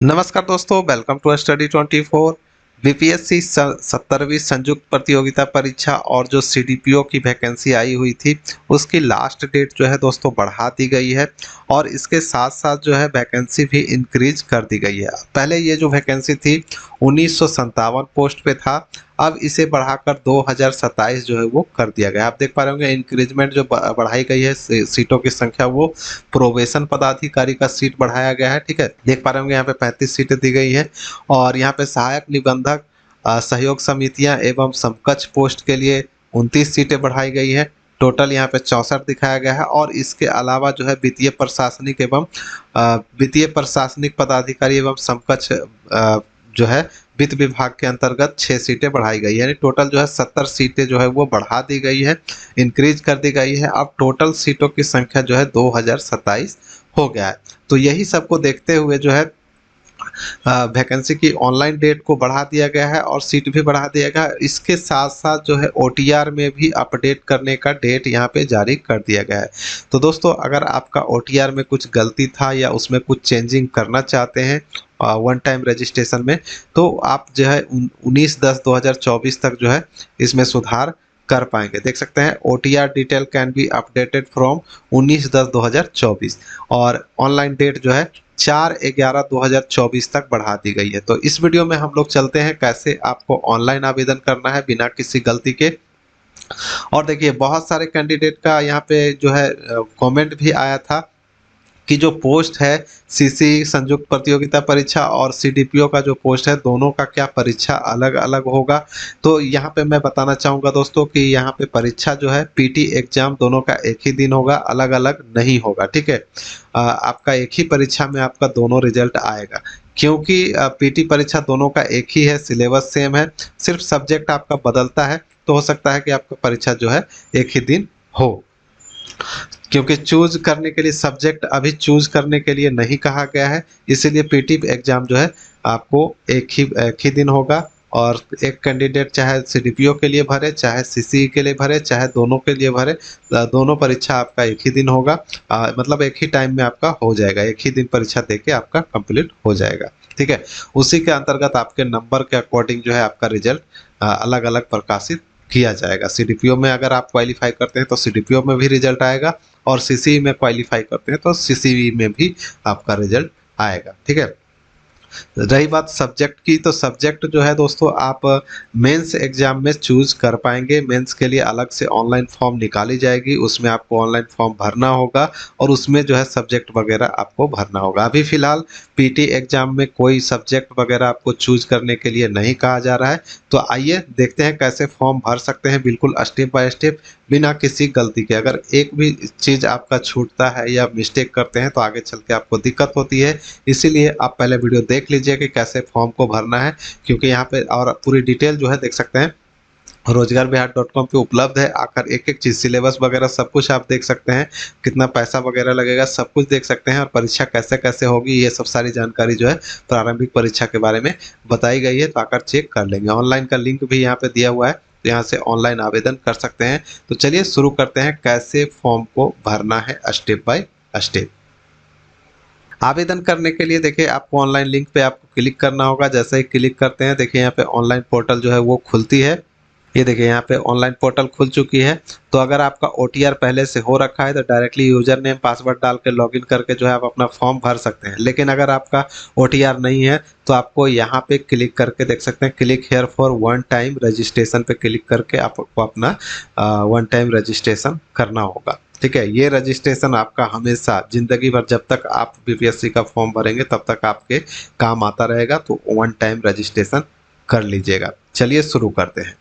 नमस्कार दोस्तों, welcome to study 24। BPSC 70वीं संयुक्त प्रतियोगिता परीक्षा और जो सीडीपीओ की वैकेंसी आई हुई थी उसकी लास्ट डेट जो है दोस्तों बढ़ा दी गई है और इसके साथ साथ जो है वैकेंसी भी इंक्रीज कर दी गई है। पहले ये जो वैकेंसी थी 1957 पोस्ट पे था, अब इसे बढ़ाकर 2027 जो है वो कर दिया गया। आप देख पा रहे होंगे इंक्रीजमेंट जो बढ़ाई गई है सीटों की संख्या, वो प्रोबेशन पदाधिकारी का सीट बढ़ाया गया है। ठीक है, देख पा रहे होंगे यहाँ पे 35 सीटें दी गई है और यहाँ पे सहायक निबंधक सहयोग समितियां एवं समकक्ष पोस्ट के लिए 29 सीटें बढ़ाई गई है। टोटल यहाँ पे 64 दिखाया गया है और इसके अलावा जो है वित्तीय प्रशासनिक पदाधिकारी एवं समकक्ष जो है वित्त विभाग के अंतर्गत 6 सीटें बढ़ाई गई है। यानी टोटल जो है 70 सीटें जो है वो बढ़ा दी गई है, इंक्रीज कर दी गई है। अब टोटल सीटों की संख्या जो है 2027 हो गया है। तो यही सबको देखते हुए जो है वैकेंसी की ऑनलाइन डेट को बढ़ा दिया गया है और सीट भी बढ़ा दिया गया है। इसके साथ साथ जो है ओटीआर में भी अपडेट करने का डेट यहाँ पे जारी कर दिया गया है। तो दोस्तों, अगर आपका ओटीआर में कुछ गलती था या उसमें कुछ चेंजिंग करना चाहते हैं वन टाइम रजिस्ट्रेशन में, तो आप जो है 19/10/2024 तक जो है इसमें सुधार कर पाएंगे। देख सकते हैं OTR detail can be updated from 19/10/2024 और ऑनलाइन डेट जो है 4/11/2024 तक बढ़ा दी गई है। तो इस वीडियो में हम लोग चलते हैं कैसे आपको ऑनलाइन आवेदन करना है बिना किसी गलती के। और देखिए बहुत सारे कैंडिडेट का यहाँ पे जो है कमेंट भी आया था कि जो पोस्ट है सीसी संयुक्त प्रतियोगिता परीक्षा और सीडीपीओ का जो पोस्ट है, दोनों का क्या परीक्षा अलग अलग होगा। तो यहाँ पे मैं बताना चाहूँगा दोस्तों कि यहाँ पे परीक्षा जो है पीटी एग्जाम दोनों का एक ही दिन होगा, अलग अलग नहीं होगा। ठीक है, आपका एक ही परीक्षा में आपका दोनों रिजल्ट आएगा, क्योंकि पीटी परीक्षा दोनों का एक ही है, सिलेबस सेम है, सिर्फ सब्जेक्ट आपका बदलता है। तो हो सकता है कि आपका परीक्षा जो है एक ही दिन हो, क्योंकि चूज करने के लिए सब्जेक्ट अभी चूज करने के लिए नहीं कहा गया है, इसीलिए पीटी एग्जाम जो है आपको एक ही दिन होगा। और एक कैंडिडेट चाहे सीडीपीओ के लिए भरे, चाहे सीसी के लिए भरे, चाहे दोनों के लिए भरे, दोनों परीक्षा आपका एक ही दिन होगा। मतलब एक ही टाइम में आपका हो जाएगा, एक ही दिन परीक्षा देके आपका कंप्लीट हो जाएगा। ठीक है, उसी के अंतर्गत आपके नंबर के अकॉर्डिंग जो है आपका रिजल्ट अलग अलग प्रकाशित किया जाएगा। सीडीपीओ में अगर आप क्वालिफाई करते हैं तो सीडीपीओ में भी रिजल्ट आएगा और सीसी में क्वालिफाई करते हैं तो सीसी में भी आपका रिजल्ट आएगा। ठीक है, रही बात सब्जेक्ट की, तो सब्जेक्ट जो है दोस्तों आप मेंस एग्जाम में चूज कर पाएंगे। मेंस के लिए अलग से ऑनलाइन फॉर्म निकाली जाएगी, उसमें आपको ऑनलाइन फॉर्म भरना होगा और उसमें जो है सब्जेक्ट वगैरह आपको भरना होगा। अभी फिलहाल पीटी एग्जाम में कोई सब्जेक्ट वगैरह आपको चूज करने के लिए नहीं कहा जा रहा है। तो आइए देखते हैं कैसे फॉर्म भर सकते हैं, बिल्कुल स्टेप बाय स्टेप, बिना किसी गलती के। अगर एक भी चीज आपका छूटता है या मिस्टेक करते हैं तो आगे चल के आपको दिक्कत होती है। इसीलिए आप पहले वीडियो देख लीजिए कि कैसे फॉर्म को भरना है, क्योंकि यहाँ पे और पूरी डिटेल जो है देख सकते हैं रोजगारबिहार.com पे उपलब्ध है। आकर एक एक चीज सिलेबस वगैरह सब कुछ आप देख सकते हैं, कितना पैसा वगैरह लगेगा सब कुछ देख सकते हैं और परीक्षा कैसे कैसे होगी ये सब सारी जानकारी जो है प्रारंभिक परीक्षा के बारे में बताई गई है। तो आकर चेक कर लेंगे। ऑनलाइन का लिंक भी यहाँ पे दिया हुआ है, तो यहाँ से ऑनलाइन आवेदन कर सकते हैं। तो चलिए शुरू करते हैं कैसे फॉर्म को भरना है स्टेप बाय स्टेप। आवेदन करने के लिए देखिए आपको ऑनलाइन लिंक पे आपको क्लिक करना होगा। जैसे ही क्लिक करते हैं देखिए यहाँ पे ऑनलाइन पोर्टल जो है वो खुलती है। ये देखिए यहाँ पे ऑनलाइन पोर्टल खुल चुकी है। तो अगर आपका ओटीआर पहले से हो रखा है तो डायरेक्टली यूजर नेम पासवर्ड डाल के लॉगिन करके जो है आप अपना फॉर्म भर सकते हैं। लेकिन अगर आपका ओटीआर नहीं है तो आपको यहाँ पे क्लिक करके देख सकते हैं, click here for one time registration पे क्लिक करके आपको अपना वन टाइम रजिस्ट्रेशन करना होगा। ठीक है, ये रजिस्ट्रेशन आपका हमेशा जिंदगी भर जब तक आप बीपीएससी का फॉर्म भरेंगे तब तक आपके काम आता रहेगा। तो वन टाइम रजिस्ट्रेशन कर लीजिएगा। चलिए शुरू करते हैं।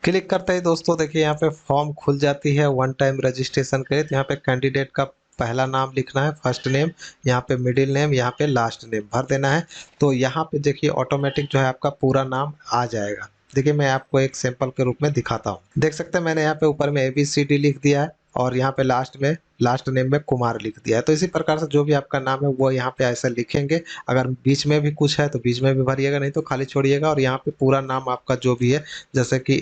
क्लिक करते ही दोस्तों देखिए यहाँ पे फॉर्म खुल जाती है वन टाइम रजिस्ट्रेशन के लिए। तो यहाँ पे कैंडिडेट का पहला नाम लिखना है, फर्स्ट नेम, यहाँ पे मिडिल नेम, यहाँ पे लास्ट नेम भर देना है। तो यहाँ पे देखिए ऑटोमेटिक जो है आपका पूरा नाम आ जाएगा। देखिए मैं आपको एक सैंपल के रूप में दिखाता हूँ। देख सकते हैं मैंने यहाँ पे ऊपर में ABCD लिख दिया है और यहाँ पे लास्ट नेम में कुमार लिख दिया है। तो इसी प्रकार से जो भी आपका नाम है वो यहाँ पे ऐसा लिखेंगे। अगर बीच में भी कुछ है तो बीच में भी भरिएगा, नहीं तो खाली छोड़िएगा। और यहाँ पे पूरा नाम आपका जो भी है, जैसे कि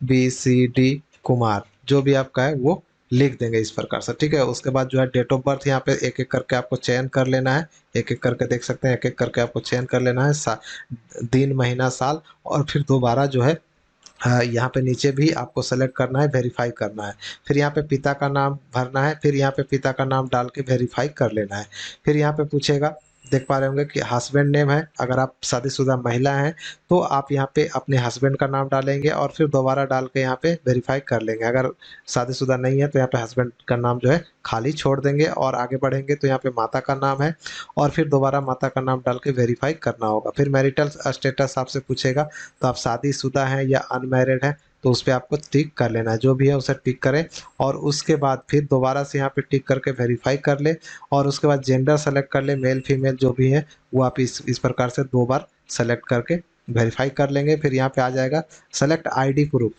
ABCD कुमार जो भी आपका है वो लिख देंगे इस प्रकार से, ठीक है। उसके बाद जो है डेट ऑफ बर्थ यहाँ पे एक एक करके आपको चयन कर लेना है, एक एक करके देख सकते हैं, एक एक करके आपको चयन कर लेना है, दिन महीना साल, और फिर दोबारा जो है यहाँ पे नीचे भी आपको सेलेक्ट करना है, वेरीफाई करना है। फिर यहाँ पे पिता का नाम भरना है, फिर यहाँ पे पिता का नाम डाल के वेरीफाई कर लेना है। फिर यहाँ पे पूछेगा, देख पा रहे होंगे कि हस्बैंड नेम है, अगर आप शादीशुदा महिला हैं तो आप यहाँ पे अपने हस्बैंड का नाम डालेंगे और फिर दोबारा डाल के यहाँ पे वेरीफाई कर लेंगे। अगर शादीशुदा नहीं है तो यहाँ पे हस्बैंड का नाम जो है खाली छोड़ देंगे और आगे बढ़ेंगे तो यहाँ पे माता का नाम है और फिर दोबारा माता का नाम डाल के वेरीफाई करना होगा। फिर मैरिटल स्टेटस आपसे पूछेगा, तो आप शादीशुदा हैं या अनमैरिड हैं, तो उस पर आपको टिक कर लेना है, जो भी है उसे टिक करें और उसके बाद फिर दोबारा से यहाँ पे टिक करके वेरीफाई कर ले और उसके बाद जेंडर सेलेक्ट कर ले, मेल फीमेल जो भी है वो आप इस प्रकार से 2 बार सेलेक्ट करके वेरीफाई कर लेंगे। फिर यहाँ पे आ जाएगा सेलेक्ट आईडी प्रूफ,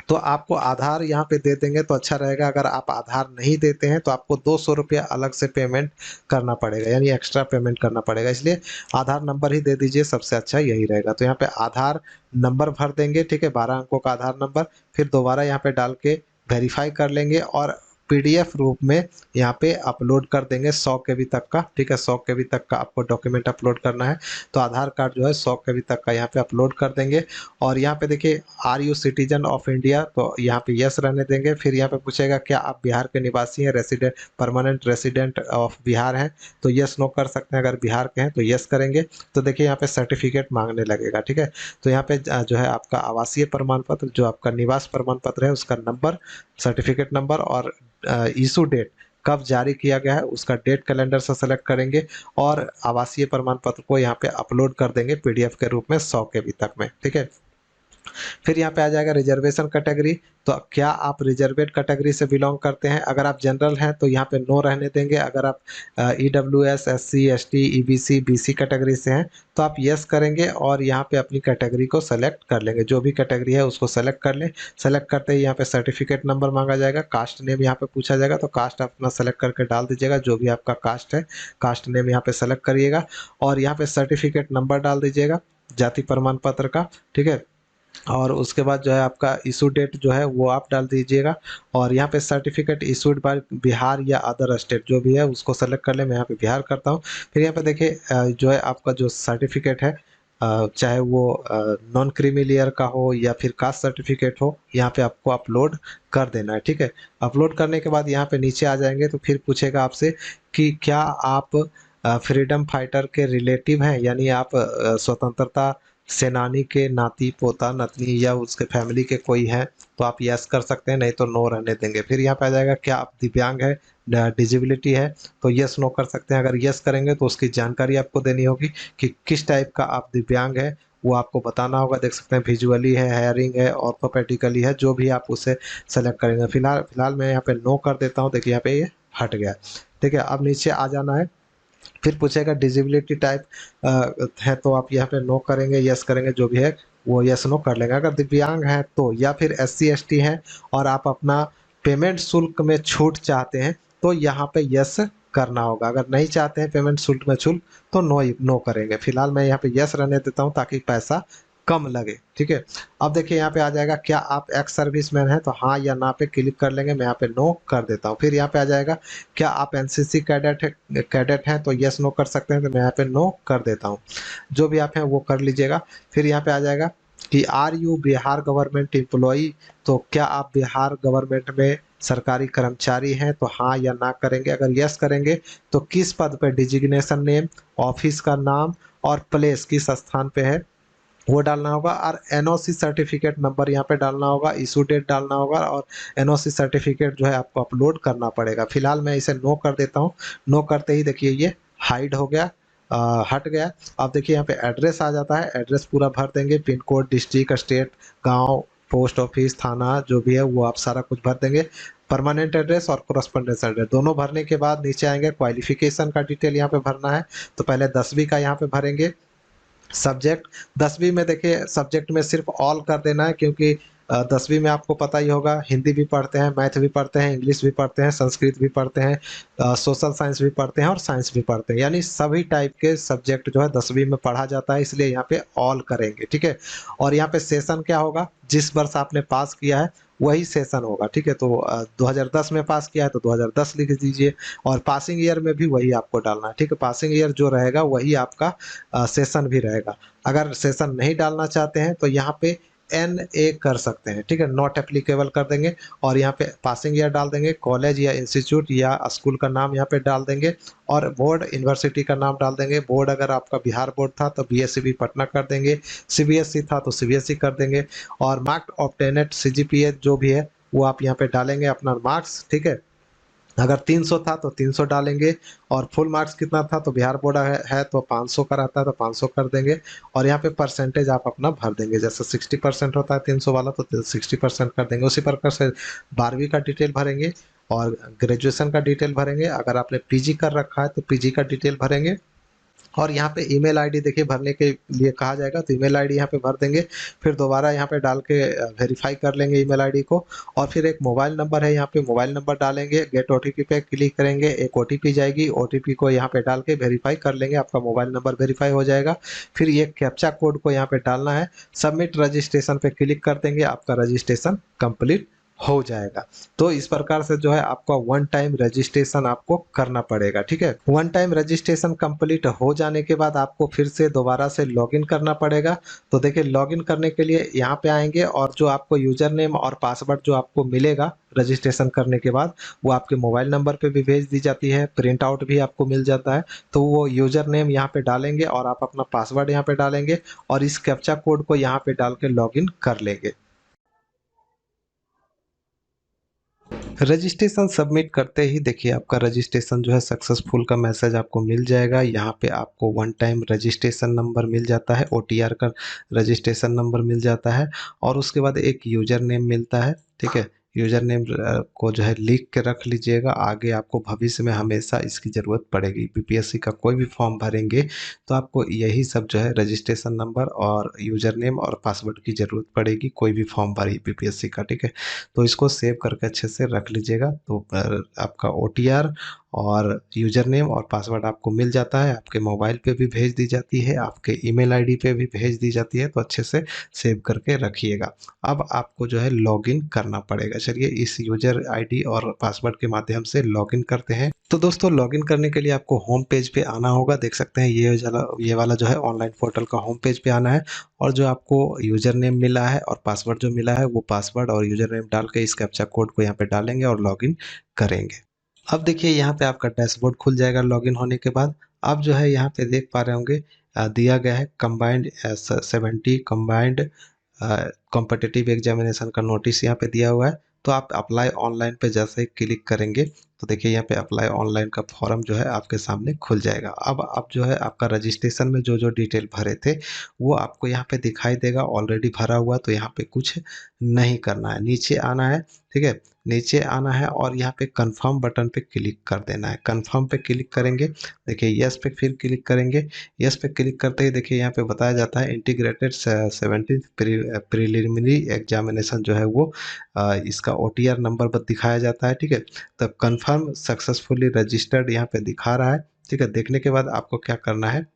तो आपको आधार यहाँ पे दे देंगे तो अच्छा रहेगा। अगर आप आधार नहीं देते हैं तो आपको 200 रुपया अलग से पेमेंट करना पड़ेगा, यानी एक्स्ट्रा पेमेंट करना पड़ेगा, इसलिए आधार नंबर ही दे दीजिए, सबसे अच्छा यही रहेगा। तो यहाँ पे आधार नंबर भर देंगे, ठीक है, 12 अंकों का आधार नंबर, फिर दोबारा यहाँ पे डाल के वेरीफाई कर लेंगे और पीडीएफ रूप में यहाँ पे अपलोड कर देंगे 100 केबी तक का, ठीक है, 100 केबी तक का आपको डॉक्यूमेंट अपलोड करना है। तो आधार कार्ड जो है 100 केबी तक का यहाँ पे अपलोड कर देंगे और यहाँ पे देखिए are you citizen of India, तो यहाँ पे यस रहने देंगे। फिर यहाँ पे पूछेगा क्या आप बिहार के निवासी हैं, resident permanent resident of Bihar हैं, तो यस नो कर सकते हैं। अगर बिहार के हैं तो यस करेंगे। तो देखिए यहाँ पे सर्टिफिकेट मांगने लगेगा, ठीक है। तो यहाँ पे जो है आपका आवासीय प्रमाण पत्र, जो आपका निवास प्रमाण पत्र है उसका नंबर, सर्टिफिकेट नंबर और इशू डेट, कब जारी किया गया है उसका डेट कैलेंडर से सेलेक्ट करेंगे और आवासीय प्रमाण पत्र को यहाँ पे अपलोड कर देंगे पीडीएफ के रूप में 100 केबी तक में, ठीक है। फिर यहाँ पे आ जाएगा रिजर्वेशन कैटेगरी, तो क्या आप रिजर्वेड कैटेगरी से बिलोंग करते हैं। अगर आप जनरल हैं तो यहाँ पे नो रहने देंगे। अगर आप EWS, SC, ST, EBC, BC category से हैं तो आप यस करेंगे और यहाँ पे अपनी कैटेगरी को सेलेक्ट कर लेंगे, जो भी कैटेगरी है उसको सेलेक्ट कर लें। सेलेक्ट करते ही यहाँ पे सर्टिफिकेट नंबर मांगा जाएगा, कास्ट नेम यहाँ पे पूछा जाएगा, तो कास्ट अपना सेलेक्ट करके डाल दीजिएगा, जो भी आपका कास्ट है कास्ट नेम यहाँ पे सेलेक्ट करिएगा और यहाँ पे सर्टिफिकेट नंबर डाल दीजिएगा जाति प्रमाण पत्र का, ठीक है। और उसके बाद जो है आपका इशू डेट जो है वो आप डाल दीजिएगा और यहाँ पे सर्टिफिकेट इशूड बाय बिहार या अदर स्टेट जो भी है उसको सेलेक्ट कर ले। मैं यहाँ पे बिहार करता हूँ। फिर यहाँ पे देखिए जो है आपका जो सर्टिफिकेट है चाहे वो नॉन क्रीमी लेयर का हो या फिर कास्ट सर्टिफिकेट हो, यहाँ पे आपको अपलोड कर देना है, ठीक है। अपलोड करने के बाद यहाँ पे नीचे आ जाएंगे तो फिर पूछेगा आपसे कि क्या आप फ्रीडम फाइटर के रिलेटिव हैं, यानी आप स्वतंत्रता सेनानी के नाती पोता नतनी या उसके फैमिली के कोई हैं तो आप यस कर सकते हैं, नहीं तो नो रहने देंगे। फिर यहाँ पे आ जाएगा क्या आप दिव्यांग है, डिजेबिलिटी है, तो यस नो कर सकते हैं। अगर यस करेंगे तो उसकी जानकारी आपको देनी होगी कि किस टाइप का आप दिव्यांग है वो आपको बताना होगा। देख सकते हैं विजुअली है, हेयरिंग है, ऑर्थोपेडिकली है, जो भी आप उसे सेलेक्ट करेंगे। फिलहाल मैं यहाँ पे नो कर देता हूँ, देखिए यहाँ पे ये हट गया, ठीक है। अब नीचे आ जाना है, फिर पूछेगा डिजेबिलिटी टाइप है तो आप यहाँ पे नो करेंगे, यस करेंगे, जो भी है वो यस नो कर लेंगे। अगर दिव्यांग है तो, या फिर एससी एसटी हैं और आप अपना पेमेंट शुल्क में छूट चाहते हैं तो यहाँ पे यस करना होगा। अगर नहीं चाहते हैं पेमेंट शुल्क में छूट तो नो करेंगे। फिलहाल मैं यहाँ पे यस रहने देता हूँ ताकि पैसा कम लगे, ठीक है। अब देखिए यहाँ पे आ जाएगा क्या आप एक्स सर्विसमैन हैं, तो हाँ या ना पे क्लिक कर लेंगे, मैं यहाँ पे नो कर देता हूँ। फिर यहाँ पे आ जाएगा क्या आप एनसीसी कैडेट हैं, तो यस नो कर सकते हैं, तो मैं यहाँ पे नो कर देता हूँ, जो भी आप हैं वो कर लीजिएगा। फिर यहाँ पे आ जाएगा कि are you Bihar government employee, तो क्या आप बिहार गवर्नमेंट में सरकारी कर्मचारी हैं, तो हाँ या ना करेंगे। अगर यस करेंगे तो किस पद पे, डिजिग्नेशन नेम, ऑफिस का नाम और प्लेस किस स्थान पे है वो डालना होगा और एनओसी सर्टिफिकेट नंबर यहाँ पे डालना होगा, इशू डेट डालना होगा और एनओसी सर्टिफिकेट जो है आपको अपलोड करना पड़ेगा। फिलहाल मैं इसे नो कर देता हूँ। नो करते ही देखिए ये हाइड हो गया, हट गया। अब देखिए यहाँ पे एड्रेस आ जाता है, एड्रेस पूरा भर देंगे, पिन कोड, डिस्ट्रिक्ट, स्टेट, गांव, पोस्ट ऑफिस, थाना जो भी है वो आप सारा कुछ भर देंगे। परमानेंट एड्रेस और कोरस्पोंडेंस एड्रेस दोनों भरने के बाद नीचे आएंगे, क्वालिफिकेशन का डिटेल यहाँ पे भरना है, तो पहले 10वीं का यहाँ पे भरेंगे। सब्जेक्ट 10वीं में देखिए सब्जेक्ट में सिर्फ ऑल कर देना है, क्योंकि 10वीं में आपको पता ही होगा हिंदी भी पढ़ते हैं, मैथ भी पढ़ते हैं, इंग्लिश भी पढ़ते हैं, संस्कृत भी पढ़ते हैं, सोशल साइंस भी पढ़ते हैं और साइंस भी पढ़ते हैं, यानी सभी टाइप के सब्जेक्ट जो है 10वीं में पढ़ा जाता है, इसलिए यहाँ पे ऑल करेंगे, ठीक है। और यहाँ पे सेशन क्या होगा, जिस वर्ष आपने पास किया है वही सेशन होगा, ठीक है। तो 2010 में पास किया है तो 2010 लिख दीजिए, और पासिंग ईयर में भी वही आपको डालना है, ठीक है। पासिंग ईयर जो रहेगा वही आपका सेशन भी रहेगा। अगर सेशन नहीं डालना चाहते हैं तो यहाँ पे NA कर सकते हैं, ठीक है, नॉट एप्लीकेबल कर देंगे, और यहाँ पे पासिंग ईयर डाल देंगे, कॉलेज या इंस्टीट्यूट या स्कूल का नाम यहाँ पे डाल देंगे, और बोर्ड यूनिवर्सिटी का नाम डाल देंगे। बोर्ड अगर आपका बिहार बोर्ड था तो BSCB पटना कर देंगे, CBSE था तो CBSE कर देंगे, और मार्क ऑब्टेनेड CGPA जो भी है वो आप यहाँ पे डालेंगे अपना मार्क्स, ठीक है। अगर 300 था तो 300 डालेंगे, और फुल मार्क्स कितना था तो बिहार बोर्ड है तो 500 का रहता है तो 500 कर देंगे, और यहाँ पे परसेंटेज आप अपना भर देंगे, जैसे 60% होता है 300 वाला तो 60% कर देंगे। उसी प्रकार से 12वीं का डिटेल भरेंगे, और ग्रेजुएशन का डिटेल भरेंगे। अगर आपने PG कर रखा है तो PG का डिटेल भरेंगे, और यहाँ पे ईमेल आईडी देखिए भरने के लिए कहा जाएगा तो ईमेल आईडी यहाँ पे भर देंगे। फिर दोबारा यहाँ पे डाल के वेरीफाई कर लेंगे ईमेल आईडी को, और फिर एक मोबाइल नंबर है, यहाँ पे मोबाइल नंबर डालेंगे, गेट OTP पे क्लिक करेंगे, एक OTP जाएगी, OTP को यहाँ पे डाल के वेरीफाई कर लेंगे, आपका मोबाइल नंबर वेरीफाई हो जाएगा। फिर ये कैप्चा कोड को यहाँ पे डालना है, सबमिट रजिस्ट्रेशन पे क्लिक कर देंगे, आपका रजिस्ट्रेशन कंप्लीट हो जाएगा। तो इस प्रकार से जो है आपका वन टाइम रजिस्ट्रेशन आपको करना पड़ेगा, ठीक है। वन टाइम रजिस्ट्रेशन कंप्लीट हो जाने के बाद आपको फिर से दोबारा से लॉगिन करना पड़ेगा। तो देखिए लॉगिन करने के लिए यहाँ पे आएंगे, और जो आपको यूजर नेम और पासवर्ड जो आपको मिलेगा रजिस्ट्रेशन करने के बाद वो आपके मोबाइल नंबर पे भी भेज दी जाती है, प्रिंट आउट भी आपको मिल जाता है। तो वो यूजर नेम यहाँ पे डालेंगे, और आप अपना पासवर्ड यहाँ पे डालेंगे, और इस कैप्चा कोड को यहाँ पे डाल के लॉगिन कर लेंगे। रजिस्ट्रेशन सबमिट करते ही देखिए आपका रजिस्ट्रेशन जो है सक्सेसफुल का मैसेज आपको मिल जाएगा। यहाँ पे आपको वन टाइम रजिस्ट्रेशन नंबर मिल जाता है, OTR का रजिस्ट्रेशन नंबर मिल जाता है, और उसके बाद एक यूजर नेम मिलता है, ठीक है। यूजर नेम को जो है लिख के रख लीजिएगा, आगे आपको भविष्य में हमेशा इसकी ज़रूरत पड़ेगी। BPSC का कोई भी फॉर्म भरेंगे तो आपको यही सब जो है रजिस्ट्रेशन नंबर और यूजर नेम और पासवर्ड की ज़रूरत पड़ेगी, कोई भी फॉर्म भरी BPSC का, ठीक है। तो इसको सेव करके अच्छे से रख लीजिएगा। तो आपका OTR और यूज़र नेम और पासवर्ड आपको मिल जाता है, आपके मोबाइल पे भी भेज दी जाती है, आपके ईमेल आईडी पे भी भेज दी जाती है, तो अच्छे से सेव करके रखिएगा। अब आपको जो है लॉगिन करना पड़ेगा। चलिए इस यूज़र आईडी और पासवर्ड के माध्यम से लॉगिन करते हैं। तो दोस्तों लॉगिन करने के लिए आपको होम पेज पे आना होगा। देख सकते हैं ये वाला जो है ऑनलाइन पोर्टल का होम पेज पे आना है, और जो आपको यूज़र नेम मिला है और पासवर्ड जो मिला है वो पासवर्ड और यूज़र नेम डाल के इस कैप्चा कोड को यहाँ पे डालेंगे और लॉगिन करेंगे। अब देखिए यहाँ पे आपका डैशबोर्ड खुल जाएगा लॉगिन होने के बाद। अब जो है यहाँ पे देख पा रहे होंगे दिया गया है कंबाइंड 70 कंबाइंड कॉम्पिटिटिव एग्जामिनेशन का नोटिस यहाँ पे दिया हुआ है। तो आप अप्लाई ऑनलाइन पे जैसे ही क्लिक करेंगे तो देखिए यहाँ पे अप्लाई ऑनलाइन का फॉर्म जो है आपके सामने खुल जाएगा। अब आप जो है आपका रजिस्ट्रेशन में जो जो डिटेल भरे थे वो आपको यहाँ पे दिखाई देगा, ऑलरेडी भरा हुआ, तो यहाँ पे कुछ नहीं करना है, नीचे आना है, ठीक है। नीचे आना है और यहाँ पे कंफर्म बटन पे क्लिक कर देना है। कंफर्म पे क्लिक करेंगे, देखिए यस पे फिर क्लिक करेंगे। यस पे क्लिक करते ही देखिए यहाँ पे बताया जाता है इंटीग्रेटेड 17th प्रीलिमिनरी एग्जामिनेशन जो है वो इसका OTR नंबर पर दिखाया जाता है, ठीक है। तब कंफर्म सक्सेसफुली रजिस्टर्ड यहाँ पे दिखा रहा है, ठीक है। देखने के बाद आपको क्या करना है,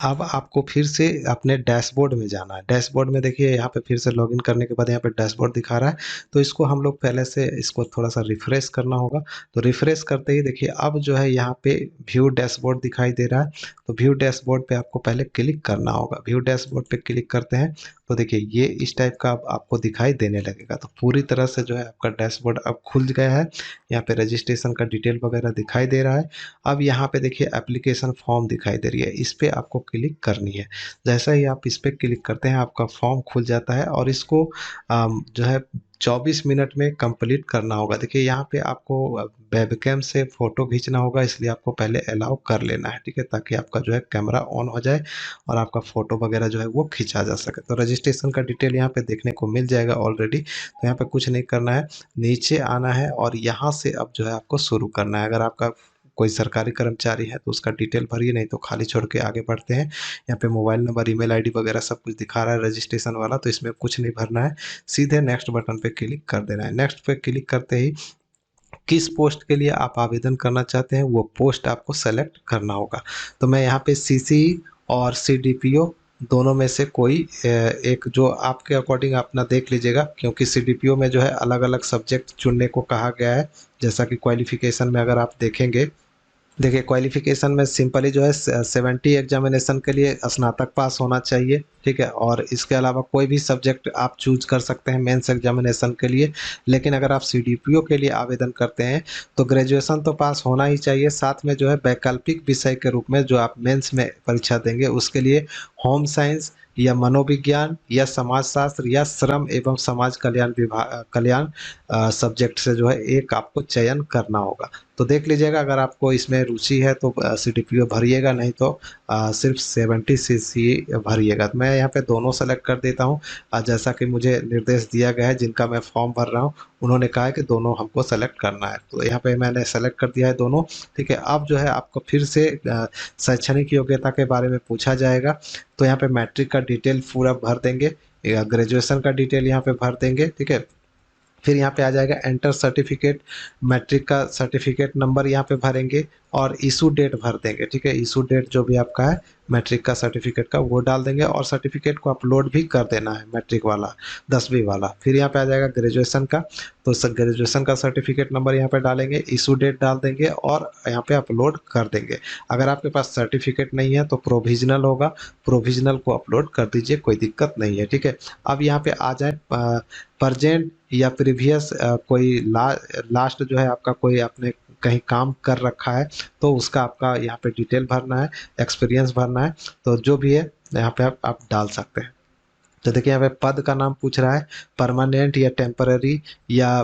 अब आपको फिर से अपने डैशबोर्ड में जाना है। डैशबोर्ड में देखिए यहाँ पे फिर से लॉगिन करने के बाद यहाँ पे डैशबोर्ड दिखा रहा है, तो इसको हम लोग पहले से इसको थोड़ा सा रिफ्रेश करना होगा। तो रिफ्रेश करते ही देखिए अब जो है यहाँ पे व्यू डैशबोर्ड दिखाई दे रहा है। तो व्यू डैशबोर्ड पे आपको पहले क्लिक करना होगा। व्यू डैशबोर्ड पे क्लिक करते हैं तो देखिए ये इस टाइप का अब आपको दिखाई देने लगेगा। तो पूरी तरह से जो है आपका डैशबोर्ड अब खुल गया है। यहाँ पे रजिस्ट्रेशन का डिटेल वगैरह दिखाई दे रहा है। अब यहाँ पे देखिए एप्लीकेशन फॉर्म दिखाई दे रही है, इस पे आपको क्लिक करनी है। जैसा ही आप इस पे क्लिक करते हैं आपका फॉर्म खुल जाता है, और इसको जो है 24 मिनट में कंप्लीट करना होगा। देखिए यहाँ पे आपको वेबकैम से फ़ोटो खींचना होगा, इसलिए आपको पहले अलाउ कर लेना है, ठीक है, ताकि आपका जो है कैमरा ऑन हो जाए और आपका फ़ोटो वगैरह जो है वो खींचा जा सके। तो रजिस्ट्रेशन का डिटेल यहाँ पे देखने को मिल जाएगा ऑलरेडी। तो यहाँ पे कुछ नहीं करना है, नीचे आना है और यहाँ से अब जो है आपको शुरू करना है। अगर आपका कोई सरकारी कर्मचारी है तो उसका डिटेल भरिए, नहीं तो खाली छोड़ के आगे बढ़ते हैं। यहाँ पे मोबाइल नंबर, ईमेल आईडी वगैरह सब कुछ दिखा रहा है रजिस्ट्रेशन वाला, तो इसमें कुछ नहीं भरना है, सीधे नेक्स्ट बटन पे क्लिक कर देना है। नेक्स्ट पे क्लिक करते ही किस पोस्ट के लिए आप आवेदन करना चाहते हैं वो पोस्ट आपको सेलेक्ट करना होगा। तो मैं यहाँ पे CC और CDPO दोनों में से कोई एक जो आपके अकॉर्डिंग अपना देख लीजिएगा, क्योंकि सीडीपीओ में जो है अलग-अलग सब्जेक्ट चुनने को कहा गया है। जैसा कि क्वालिफ़िकेशन में अगर आप देखेंगे, देखिए क्वालिफिकेशन में सिंपली जो है 70 एग्जामिनेशन के लिए स्नातक पास होना चाहिए, ठीक है। और इसके अलावा कोई भी सब्जेक्ट आप चूज कर सकते हैं मेंस एग्जामिनेशन के लिए। लेकिन अगर आप सीडीपीओ के लिए आवेदन करते हैं तो ग्रेजुएशन तो पास होना ही चाहिए, साथ में जो है वैकल्पिक विषय के रूप में जो आप मेंस में परीक्षा देंगे उसके लिए होम साइंस या मनोविज्ञान या समाजशास्त्र या श्रम एवं समाज कल्याण विभाग कल्याण सब्जेक्ट से जो है एक आपको चयन करना होगा। तो देख लीजिएगा, अगर आपको इसमें रुचि है तो सीडीपीओ भरिएगा, नहीं तो सिर्फ 70 सीसी भरिएगा। तो मैं यहाँ पे दोनों सेलेक्ट कर देता हूँ। जैसा कि मुझे निर्देश दिया गया है, जिनका मैं फॉर्म भर रहा हूँ उन्होंने कहा है कि दोनों हमको सेलेक्ट करना है, तो यहाँ पे मैंने सेलेक्ट कर दिया है दोनों, ठीक है। अब जो है आपको फिर से शैक्षणिक योग्यता के बारे में पूछा जाएगा। तो यहाँ पे मैट्रिक का डिटेल पूरा भर देंगे या ग्रेजुएशन का डिटेल यहाँ पे भर देंगे, ठीक है। फिर यहाँ पे आ जाएगा एंटर सर्टिफिकेट, मैट्रिक का सर्टिफिकेट नंबर यहाँ पे भरेंगे और इशू डेट भर देंगे, ठीक है। इशू डेट जो भी आपका है मैट्रिक का सर्टिफिकेट का वो डाल देंगे और सर्टिफिकेट को अपलोड भी कर देना है, मैट्रिक वाला 10वीं वाला। फिर यहाँ पे आ जाएगा ग्रेजुएशन का, तो ग्रेजुएशन का सर्टिफिकेट नंबर यहाँ पे डालेंगे, इशू डेट डाल देंगे और यहाँ पे अपलोड कर देंगे। अगर आपके पास सर्टिफिकेट नहीं है तो प्रोविजनल होगा, प्रोविजनल को अपलोड कर दीजिए, कोई दिक्कत नहीं है, ठीक है। अब यहाँ पे आ जाए प्रजेंट या प्रीवियस कोई लास्ट जो है आपका कोई आपने कहीं काम कर रखा है तो उसका आपका यहाँ पे डिटेल भरना है, एक्सपीरियंस भरना है। तो जो भी है यहाँ पे आप डाल सकते हैं। तो देखिए यहाँ पे पद का नाम पूछ रहा है, परमानेंट या टेम्पररी, या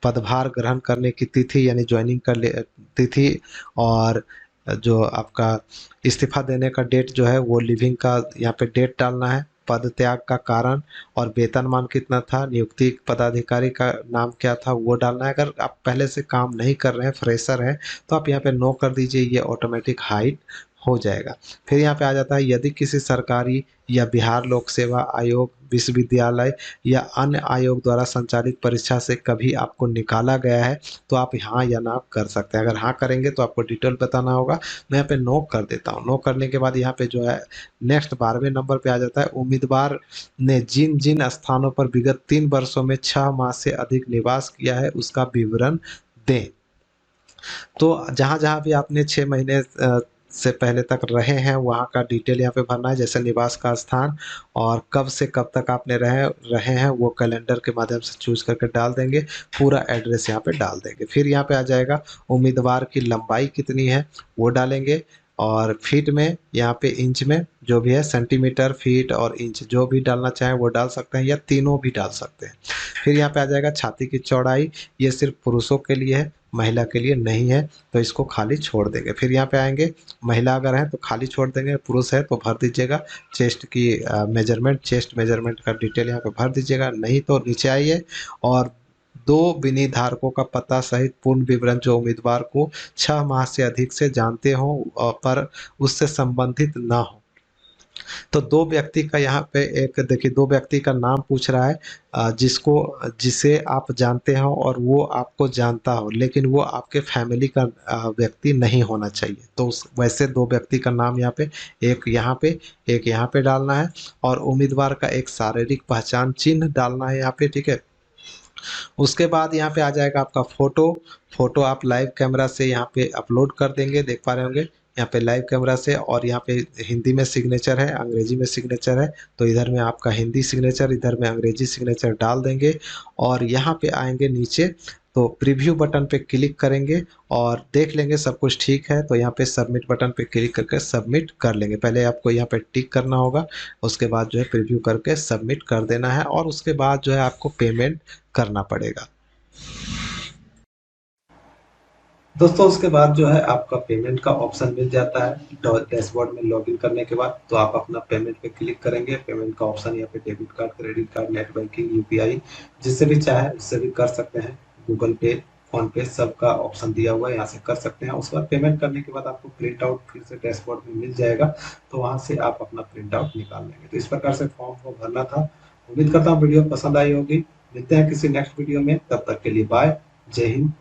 पदभार ग्रहण करने की तिथि यानी ज्वाइनिंग कर ले तिथि, और जो आपका इस्तीफा देने का डेट जो है वो लिविंग का यहाँ पे डेट डालना है, पद त्याग का कारण और वेतनमान कितना था, नियुक्ति पदाधिकारी का नाम क्या था वो डालना है। अगर आप पहले से काम नहीं कर रहे हैं, फ्रेशर हैं, तो आप यहाँ पे नो कर दीजिए, ये ऑटोमेटिक हाइड हो जाएगा। फिर यहाँ पे आ जाता है यदि किसी सरकारी या बिहार लोक सेवा आयोग, विश्वविद्यालय या अन्य आयोग द्वारा संचालित परीक्षा से कभी आपको निकाला गया है तो आप हाँ या ना कर सकते हैं। अगर हाँ करेंगे तो आपको डिटेल बताना होगा। मैं यहाँ पे नो कर देता हूँ। नो करने के बाद यहाँ पे जो है नेक्स्ट 12वें नंबर पे आ जाता है, उम्मीदवार ने जिन जिन स्थानों पर विगत 3 वर्षों में 6 माह से अधिक निवास किया है उसका विवरण दें। तो जहाँ जहाँ भी आपने 6 महीने से पहले तक रहे हैं वहाँ का डिटेल यहाँ पे भरना है, जैसे निवास का स्थान और कब से कब तक आपने रहे रहे हैं वो कैलेंडर के माध्यम से चूज करके डाल देंगे, पूरा एड्रेस यहाँ पे डाल देंगे। फिर यहाँ पे आ जाएगा उम्मीदवार की लंबाई कितनी है वो डालेंगे, और फीट में यहाँ पे इंच में जो भी है, सेंटीमीटर फीट और इंच जो भी डालना चाहें वो डाल सकते हैं या तीनों भी डाल सकते हैं। फिर यहाँ पे आ जाएगा छाती की चौड़ाई, ये सिर्फ पुरुषों के लिए है, महिला के लिए नहीं है, तो इसको खाली छोड़ देंगे। फिर यहाँ पे आएंगे, महिला अगर है तो खाली छोड़ देंगे, पुरुष है तो भर दीजिएगा। चेस्ट की मेजरमेंट, चेस्ट मेजरमेंट का डिटेल यहाँ पे भर दीजिएगा, नहीं तो नीचे आइए और 2 विनिर्धारकों धारकों का पता सहित पूर्ण विवरण जो उम्मीदवार को 6 माह से अधिक से जानते हो पर उससे संबंधित ना हो। तो 2 व्यक्ति का यहाँ पे एक देखिए 2 व्यक्ति का नाम पूछ रहा है, जिसको जिसे आप जानते हो और वो आपको जानता हो, लेकिन वो आपके फैमिली का व्यक्ति नहीं होना चाहिए। तो उस वैसे 2 व्यक्ति का नाम यहाँ पे, एक यहाँ पे डालना है, और उम्मीदवार का एक शारीरिक पहचान चिन्ह डालना है यहाँ पे, ठीक है। उसके बाद यहाँ पे आ जाएगा आपका फोटो। फोटो आप लाइव कैमरा से यहाँ पे अपलोड कर देंगे, देख पा रहे होंगे यहाँ पे लाइव कैमरा से। और यहाँ पे हिंदी में सिग्नेचर है, अंग्रेजी में सिग्नेचर है, तो इधर में आपका हिंदी सिग्नेचर, इधर में अंग्रेजी सिग्नेचर डाल देंगे। और यहाँ पे आएंगे नीचे तो प्रीव्यू बटन पे क्लिक करेंगे और देख लेंगे सब कुछ ठीक है, तो यहाँ पे सबमिट बटन पे क्लिक करके सबमिट कर लेंगे। पहले आपको यहाँ पे टिक करना होगा, उसके बाद जो है प्रीव्यू करके सबमिट कर देना है, और उसके बाद जो है आपको पेमेंट करना पड़ेगा। दोस्तों उसके बाद जो है आपका पेमेंट का ऑप्शन मिल जाता है डैशबोर्ड में लॉगिन करने के बाद। तो आप अपना पेमेंट पे क्लिक करेंगे, पेमेंट का ऑप्शन यहाँ पे debit card, credit card, net banking, UPI, जिससे भी चाहे उससे भी कर सकते हैं, गूगल पे, फोन पे सबका ऑप्शन दिया हुआ है, यहाँ से कर सकते हैं। उसके बाद पेमेंट करने के बाद आपको प्रिंट आउट फिर से डैशबोर्ड में मिल जाएगा, तो वहाँ से आप अपना प्रिंट आउट निकाल लेंगे। तो इस प्रकार से फॉर्म को भरना था। उम्मीद करता हूँ वीडियो पसंद आई होगी। मिलते हैं किसी नेक्स्ट वीडियो में, तब तक के लिए बाय, जय हिंद।